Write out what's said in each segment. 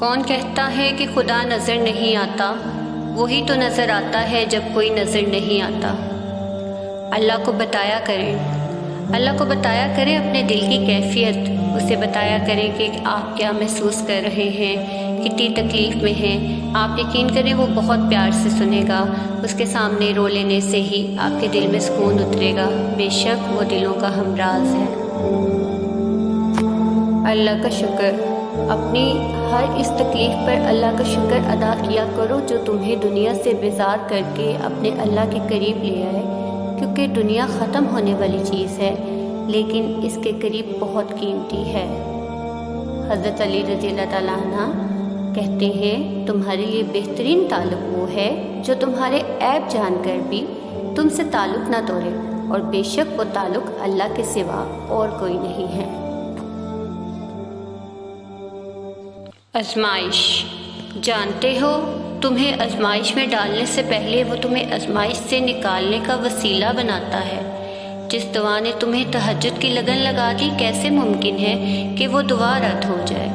کون کہتا ہے کہ خدا نظر نہیں آتا؟ وہی تو نظر آتا ہے جب کوئی نظر نہیں آتا۔ اللہ کو بتایا کریں اپنے دل کی کیفیت، اسے بتایا کریں کہ آپ کیا محسوس کر رہے ہیں، کتنی تکلیف میں ہیں۔ آپ یقین کریں وہ بہت پیار سے سنے گا۔ اس کے سامنے رو لینے سے ہی آپ کے دل میں سکون اترے گا۔ بے شک وہ دلوں کا ہمراز ہے۔ اللہ کا شکر، اپنی ہر اس تکلیف پر اللہ کا شکر ادا کیا کرو جو تمہیں دنیا سے بیزار کر کے اپنے اللہ کے قریب لے آئے، کیونکہ دنیا ختم ہونے والی چیز ہے لیکن اس کے قریب بہت قیمتی ہے۔ حضرت علی رضی اللہ تعالیٰ عنہ کہتے ہیں تمہارے لیے بہترین تعلق وہ ہے جو تمہارے عیب جان کر بھی تم سے تعلق نہ توڑے، اور بے شک وہ تعلق اللہ کے سوا اور کوئی نہیں ہے۔ آزمائش، جانتے ہو تمہیں آزمائش میں ڈالنے سے پہلے وہ تمہیں آزمائش سے نکالنے کا وسیلہ بناتا ہے۔ جس دعا نے تمہیں تہجد کی لگن لگا دی، کیسے ممکن ہے کہ وہ دعا رد ہو جائے؟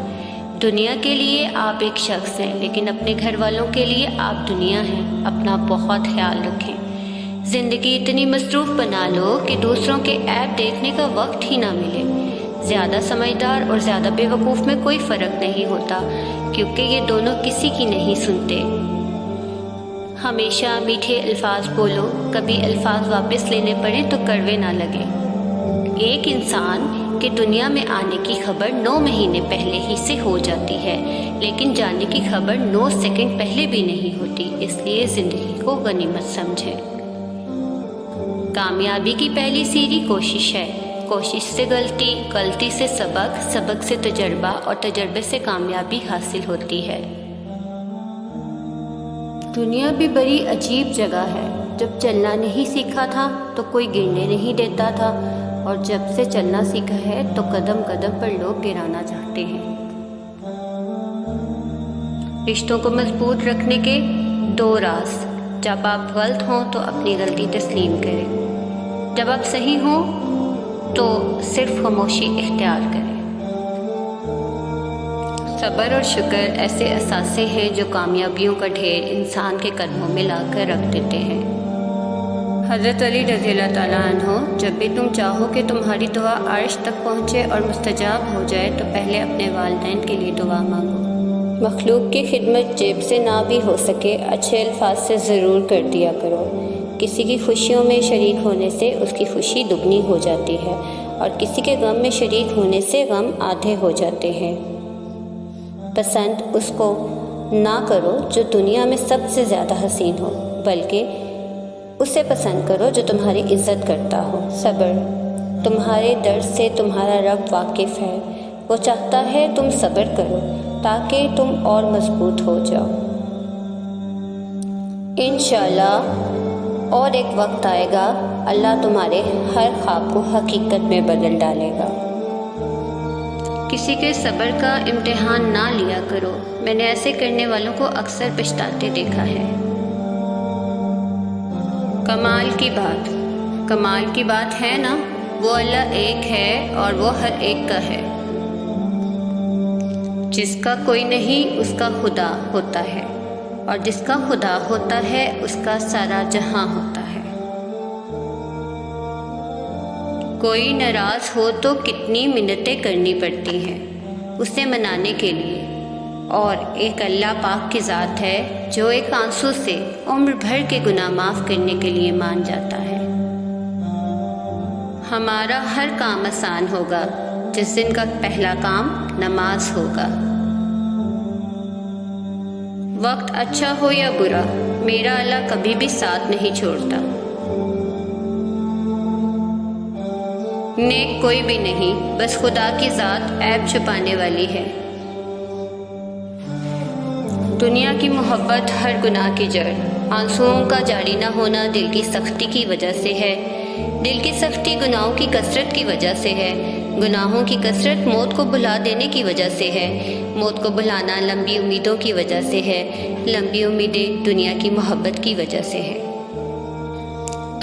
دنیا کے لیے آپ ایک شخص ہیں لیکن اپنے گھر والوں کے لیے آپ دنیا ہیں۔ اپنا بہت خیال رکھیں۔ زندگی اتنی مصروف بنا لو کہ دوسروں کے عیب دیکھنے کا وقت ہی نہ ملے۔ زیادہ سمجھدار اور زیادہ بے وقوف میں کوئی فرق نہیں ہوتا، کیونکہ یہ دونوں کسی کی نہیں سنتے۔ ہمیشہ میٹھے الفاظ بولو، کبھی الفاظ واپس لینے پڑیں تو کڑوے نہ لگیں۔ ایک انسان کے دنیا میں آنے کی خبر 9 مہینے پہلے ہی سے ہو جاتی ہے، لیکن جانے کی خبر 9 سیکنڈ پہلے بھی نہیں ہوتی، اس لیے زندگی کو غنیمت سمجھیں۔ کامیابی کی پہلی سیڑھی کوشش ہے، کوشش سے غلطی، غلطی سے سبق، سبق سے تجربہ، اور تجربے سے کامیابی حاصل ہوتی ہے۔ دنیا بھی بڑی عجیب جگہ ہے۔ جب چلنا نہیں سیکھا تھا تو کوئی گرنے نہیں دیتا تھا، اور جب سے چلنا سیکھا ہے تو قدم قدم پر لوگ گرانا چاہتے ہیں۔ رشتوں کو مضبوط رکھنے کے 2 راز۔ جب آپ غلط ہوں تو اپنی غلطی تسلیم کریں، جب آپ صحیح ہوں تو صرف خاموشی اختیار کریں۔ صبر اور شکر ایسے اثاثے ہیں جو کامیابیوں کا ڈھیر انسان کے قدموں میں لا کر رکھ دیتے ہیں۔ حضرت علی رضی اللہ تعالیٰ عنہ، جب بھی تم چاہو کہ تمہاری دعا عرش تک پہنچے اور مستجاب ہو جائے تو پہلے اپنے والدین کے لیے دعا مانگو۔ مخلوق کی خدمت جیب سے نہ بھی ہو سکے، اچھے الفاظ سے ضرور کر دیا کرو۔ کسی کی خوشیوں میں شریک ہونے سے اس کی خوشی دگنی ہو جاتی ہے، اور کسی کے غم میں شریک ہونے سے غم آدھے ہو جاتے ہیں۔ پسند اس کو نہ کرو جو دنیا میں سب سے زیادہ حسین ہو، بلکہ اسے پسند کرو جو تمہاری عزت کرتا ہو۔ صبر، تمہارے درد سے تمہارا رب واقف ہے، وہ چاہتا ہے تم صبر کرو تاکہ تم اور مضبوط ہو جاؤ۔ انشاءاللہ اور ایک وقت آئے گا اللہ تمہارے ہر خواب کو حقیقت میں بدل ڈالے گا۔ کسی کے صبر کا امتحان نہ لیا کرو، میں نے ایسے کرنے والوں کو اکثر پچھتاتے دیکھا ہے۔ کمال کی بات ہے نا، وہ اللہ ایک ہے اور وہ ہر ایک کا ہے۔ جس کا کوئی نہیں اس کا خدا ہوتا ہے، اور جس کا خدا ہوتا ہے اس کا سارا جہاں ہوتا ہے۔ کوئی ناراض ہو تو کتنی منتیں کرنی پڑتی ہیں اسے منانے کے لیے، اور ایک اللہ پاک کی ذات ہے جو ایک آنسو سے عمر بھر کے گناہ معاف کرنے کے لیے مان جاتا ہے۔ ہمارا ہر کام آسان ہوگا جس دن کا پہلا کام نماز ہوگا۔ وقت اچھا ہو یا برا، میرا اللہ کبھی بھی ساتھ نہیں چھوڑتا۔ نیک کوئی بھی نہیں، بس خدا کی ذات عیب چھپانے والی ہے۔ دنیا کی محبت ہر گناہ کی جڑ، آنسوؤں کا جاری نہ ہونا دل کی سختی کی وجہ سے ہے، دل کی سختی گناہوں کی کثرت کی وجہ سے ہے، گناہوں کی کثرت موت کو بھلا دینے کی وجہ سے ہے، موت کو بھلانا لمبی امیدوں کی وجہ سے ہے، لمبی امیدیں دنیا کی محبت کی وجہ سے ہے۔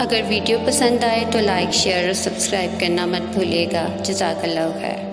اگر ویڈیو پسند آئے تو لائک، شیئر اور سبسکرائب کرنا مت بھولیے گا۔ جزاک اللہ خیر۔